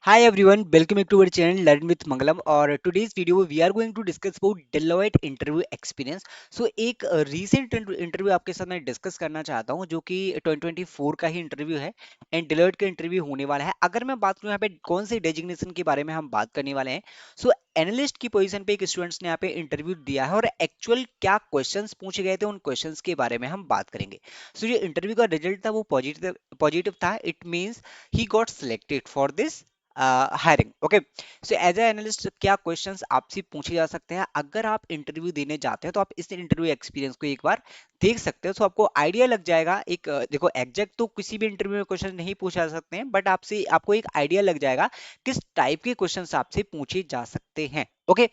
Hi everyone, welcome back to our channel Learn with Mangalam और today's video we are going to discuss about Deloitte interview experience. So एक recent interview आपके साथ मैं discuss करना चाहता हूँ जो कि 2024 का ही इंटरव्यू है एंड Deloitte का इंटरव्यू होने वाला है। अगर मैं बात करूँ यहाँ पे कौन से डेजिग्नेशन के बारे में हम बात करने वाले हैं, सो एनालिस्ट की पोजीशन पे एक स्टूडेंट्स ने यहाँ पे इंटरव्यू दिया है और एक्चुअल क्या क्वेश्चंस पूछे गए थे उन क्वेश्चंस के बारे में हम बात करेंगे। सो जो इंटरव्यू का रिजल्ट था वो पॉजिटिव था। It means he got selected for this hiring. Okay, so as a analyst क्या क्वेश्चंस आपसे पूछे जा सकते हैं अगर आप इंटरव्यू देने जाते हैं, तो आप इस इंटरव्यू एक्सपीरियंस को एक बार देख सकते हो, तो आपको आइडिया लग जाएगा। एक देखो, एग्जैक्ट तो किसी भी इंटरव्यू में क्वेश्चन नहीं पूछा जा सकते हैं, बट आपसे आपको एक आइडिया लग जाएगा किस टाइप के क्वेश्चंस आपसे पूछे जा सकते हैं। ओके,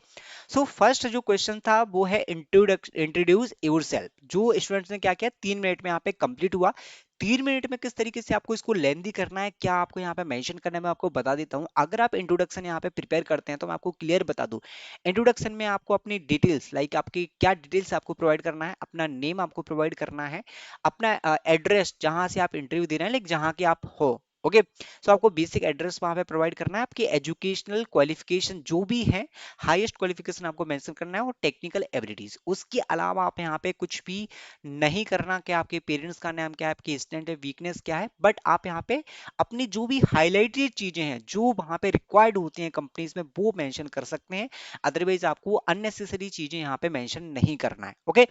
सो फर्स्ट जो क्वेश्चन था वो है इंट्रोड्यूस योरसेल्फ। जो स्टूडेंट्स ने क्या किया, 3 मिनट में यहाँ पे कंप्लीट हुआ। 3 मिनट में किस तरीके से आपको इसको लेंदी करना है, क्या आपको यहाँ पे मेंशन करना है, मैं आपको बता देता हूँ। अगर आप इंट्रोडक्शन यहाँ पे प्रिपेयर करते हैं तो मैं आपको क्लियर बता दूं। इंट्रोडक्शन में आपको अपनी डिटेल्स, लाइक आपकी क्या डिटेल्स आपको प्रोवाइड करना है, अपना नेम आपको प्रोवाइड करना है, अपना एड्रेस जहां से आप इंटरव्यू दे रहे हैं, लाइक जहां के आप हो। ओके, सो आपको बेसिक एड्रेस वहां पे प्रोवाइड करना है, आपकी एजुकेशनल क्वालिफिकेशन जो भी है, हाईएस्ट क्वालिफिकेशन आपको मेंशन करना है, और टेक्निकल एबिलिटीज। उसके अलावा आप यहाँ पे कुछ भी नहीं करना, क्या आपके पेरेंट्स का नाम क्या है, आपकी स्ट्रेंथ है, वीकनेस क्या है, बट आप यहाँ पे अपनी जो भी हाईलाइटेड चीजें हैं जो वहां पे रिक्वायर्ड होती हैं कंपनीज में, वो मेंशन कर सकते हैं। अदरवाइज आपको अननेसेसरी चीजें यहाँ पे मेंशन नहीं करना है। ओके,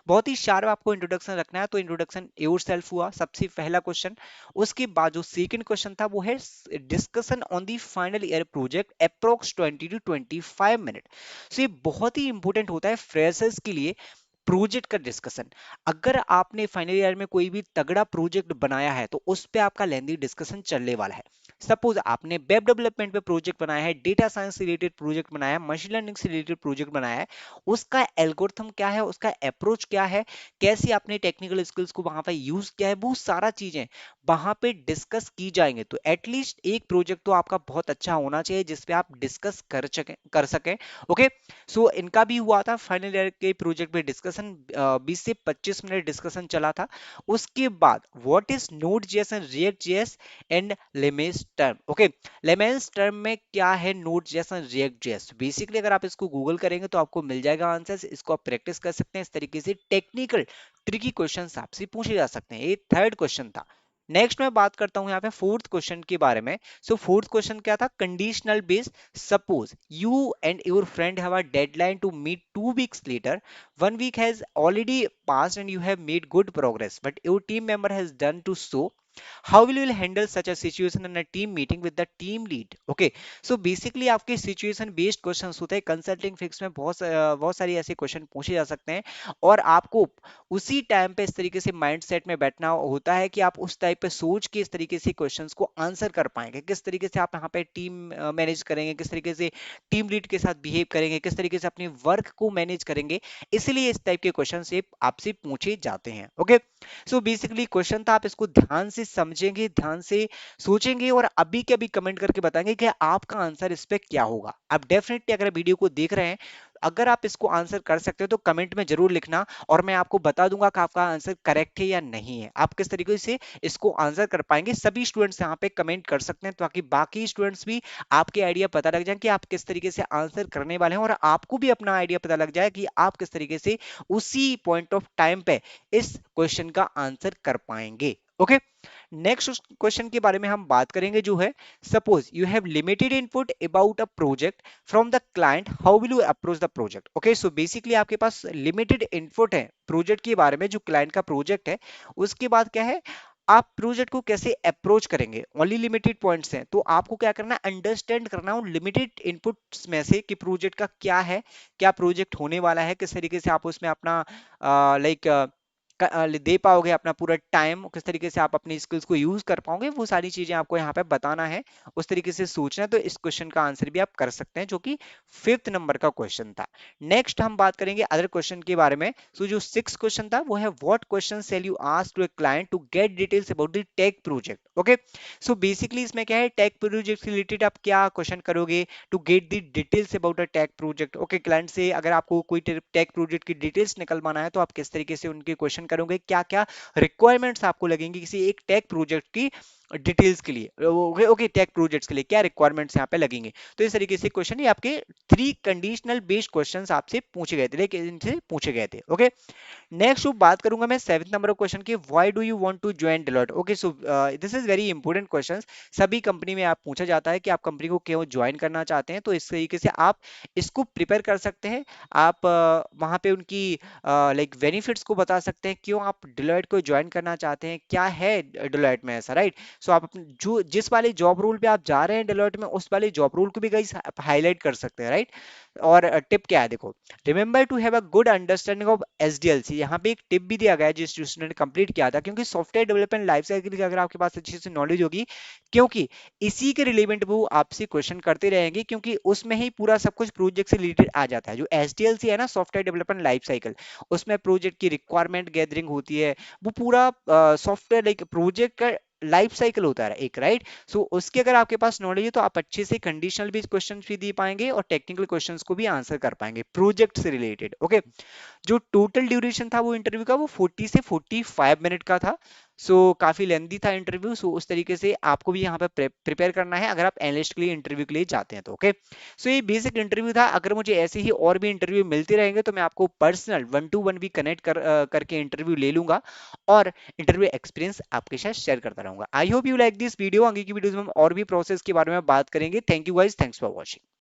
बहुत ही शार्प आपको इंट्रोडक्शन रखना है। तो इंट्रोडक्शन योरसेल्फ हुआ सबसे पहला क्वेश्चन। उसके बाद जो सेकंड क्वेश्चन था वो है discussion on the final year project approx 20 to 25 minute. So ये बहुत ही इंपॉर्टेंट होता है फ्रेशर्स के लिए, प्रोजेक्ट का डिस्कशन। अगर आपने फाइनल ईयर में कोई भी तगड़ा प्रोजेक्ट बनाया है तो उस पे आपका लेंदी डिस्कशन चलने वाला है। सपोज आपने वेब डेवलपमेंट पे प्रोजेक्ट बनाया है, डेटा साइंस से रिलेटेड प्रोजेक्ट बनाया है, मशीन लर्निंग से रिलेटेड प्रोजेक्ट बनाया है, उसका एल्गोरिथम क्या है, उसका अप्रोच क्या है, कैसे आपने टेक्निकल स्किल्स को वहां पे यूज किया है, वो सारा चीजें वहां पे डिस्कस की जाएंगे। तो एटलीस्ट एक प्रोजेक्ट तो आपका बहुत अच्छा होना चाहिए जिसपे आप डिस्कस कर सकें। ओके, सो इनका भी हुआ था फाइनल ईयर के प्रोजेक्ट पे डिस्कशन, 20 से 25 मिनट डिस्कशन चला था। उसके बाद what is node JS and react JS and layman's term. Okay, layman's term में क्या है node JS and react JS, basically अगर आप इसको गूगल करेंगे तो आपको मिल जाएगा आंसर। इसको आप प्रैक्टिस कर सकते हैं। इस तरीके से टेक्निकल ट्रिकी क्वेश्चंस आपसे पूछे जा सकते हैं। ये थर्ड क्वेश्चन था। नेक्स्ट मैं बात करता हूं यहाँ पे फोर्थ क्वेश्चन के बारे में। सो फोर्थ क्वेश्चन क्या था, conditional based. Suppose you and your friend have a deadline to meet 2 weeks later. 1 week has already passed and you have made good progress, but your team member has done to so. How will you handle such a situation in a team meeting with the team lead? Okay, so basically आपके situation based questions होते हैं। Consulting fix में बहुत सारी ऐसे question पूछे जा सकते हैं, और आपको उसी टाइम पे इस तरीके से माइंड सेट में बैठना होता है कि आप उस टाइप पे सोच के इस तरीके से क्वेश्चंस को आंसर कर पाएंगे। किस तरीके से आप यहाँ पे टीम मैनेज करेंगे, किस तरीके से टीम लीड के साथ बिहेव करेंगे, किस तरीके से अपने वर्क को मैनेज करेंगे, इसलिए इस टाइप के क्वेश्चन से आपसे पूछे जाते हैं। ओके, सो बेसिकली क्वेश्चन था, आप इसको ध्यान से समझेंगे, ध्यान से सोचेंगे, और अभी के अभी कमेंट करके बताएंगे कि आपका आंसर इस पे क्या होगा। आप डेफिनेटली अगर वीडियो को देख रहे हैं, अगर आप इसको आंसर कर सकते हो तो कमेंट में जरूर लिखना, और मैं आपको बता दूंगा कि आपका आंसर करेक्ट है या नहीं है। आप किस तरीके से इसको आंसर कर पाएंगे, सभी स्टूडेंट्स यहाँ पे कमेंट कर सकते हैं, ताकि बाकी स्टूडेंट्स भी आपके आइडिया पता लग जाए कि आप किस तरीके से आंसर करने वाले हैं, और आपको भी अपना आइडिया पता लग जाए कि आप किस तरीके से उसी पॉइंट ऑफ टाइम पे इस क्वेश्चन का आंसर कर पाएंगे। ओके, नेक्स्ट क्वेश्चन के बारे में हम बात करेंगे जो है, suppose you have limited input about a project from the client, how will you approach the project. Okay, so basically आपके पास लिमिटेड इनपुट है प्रोजेक्ट के बारे में, जो क्लाइंट का प्रोजेक्ट है। उसके बाद क्या है, आप प्रोजेक्ट को कैसे अप्रोच करेंगे, ओनली लिमिटेड पॉइंट्स हैं, तो आपको क्या करना है, अंडरस्टैंड करना उन लिमिटेड इनपुट्स में से कि प्रोजेक्ट का क्या है, क्या प्रोजेक्ट होने वाला है, किस तरीके से आप उसमें अपना लाइक दे पाओगे अपना पूरा टाइम, किस तरीके से आप अपनी स्किल्स को यूज कर पाओगे, वो सारी चीजें आपको यहाँ पे बताना है। उस तरीके से सोचना है, तो इस क्वेश्चन का आंसर भी आप कर सकते हैं, जो कि फिफ्थ नंबर का क्वेश्चन था। नेक्स्ट हम बात करेंगे अदर क्वेश्चन के बारे में। सो जो सिक्स क्वेश्चन था वो है, what question shall you ask to a client to get details about the tech project. Okay, so basically इसमें क्या है, टेक प्रोजेक्ट से रिलेटेड आप क्या क्वेश्चन करोगे, to get the details about a tech project. Okay, client से अगर आपको कोई टेक प्रोजेक्ट की डिटेल्स निकलवाना है, तो आप किस तरीके से उनके क्वेश्चन करोगे, क्या क्या रिक्वायरमेंट्स आपको लगेंगी किसी एक टेक प्रोजेक्ट की, डिटेल्स के लिए, ओके ओके, टेक प्रोजेक्ट्स के लिए क्या रिक्वायरमेंट्स यहाँ पे लगेंगे। तो इस तरीके से क्वेश्चन, ये आपके 3 कंडीशनल बेस्ड क्वेश्चंस आपसे पूछे गए थे, लेकिन इनसे पूछे गए थे। ओके, नेक्स्ट बात करूंगा मैं 7th नंबर क्वेश्चन की, why do you want to join Deloitte. Okay, so this is very important question. सभी कंपनी में आप पूछा जाता है कि आप कंपनी को क्यों ज्वाइन करना चाहते हैं, तो इस तरीके से आप इसको प्रिपेयर कर सकते हैं। आप वहां पे उनकी लाइक बेनिफिट्स को बता सकते हैं, क्यों आप डेलॉयट को ज्वाइन करना चाहते हैं, क्या है डेलॉयट में ऐसा, राइट। सो आप जो जिस वाले जॉब रोल पे आप जा रहे हैं डेलॉयट में, उस वाले जॉब रोल को भी गाइस हाईलाइट कर सकते हैं, राइट। और टिप क्या है देखो, remember to have a good understanding of SDLC. यहाँ पे एक टिप भी दिया गया है जिस स्टूडेंट ने कंप्लीट किया था, क्योंकि सॉफ्टवेयर डेवलपमेंट लाइफ साइकिल की अगर आपके पास अच्छी से नॉलेज होगी, क्योंकि इसी के रिलेवेंट वो आपसे क्वेश्चन करते रहेंगे, क्योंकि उसमें ही पूरा सब कुछ प्रोजेक्ट से रिलेटेड आ जाता है। जो एसडीएलसी है ना, सॉफ्टवेयर डेवलपमेंट लाइफ साइकिल, उसमें प्रोजेक्ट की रिक्वायरमेंट गैदरिंग होती है, वो पूरा सॉफ्टवेयर लाइक प्रोजेक्ट का लाइफ साइकिल होता है एक, राइट। सो उसके अगर आपके पास नॉलेज है, तो आप अच्छे से कंडीशनल भी क्वेश्चंस भी दे पाएंगे और टेक्निकल क्वेश्चंस को भी आंसर कर पाएंगे प्रोजेक्ट से रिलेटेड। ओके, जो टोटल ड्यूरेशन था वो इंटरव्यू का, वो 40 से 45 मिनट का था। सो काफी लेंदी था इंटरव्यू। सो उस तरीके से आपको भी यहाँ पे प्रिपेयर करना है अगर आप एनालिस्ट के लिए इंटरव्यू के लिए जाते हैं तो। ओके, सो ये बेसिक इंटरव्यू था। अगर मुझे ऐसे ही और भी इंटरव्यू मिलते रहेंगे, तो मैं आपको पर्सनल 1 to 1 भी कनेक्ट करके इंटरव्यू ले लूंगा, और इंटरव्यू एक्सपीरियंस आपके साथ शेयर करता रहूंगा। I hope you like this video. आगे की वीडियोस में हम और भी प्रोसेस के बारे में बात करेंगे। Thank you guys, thanks for watching.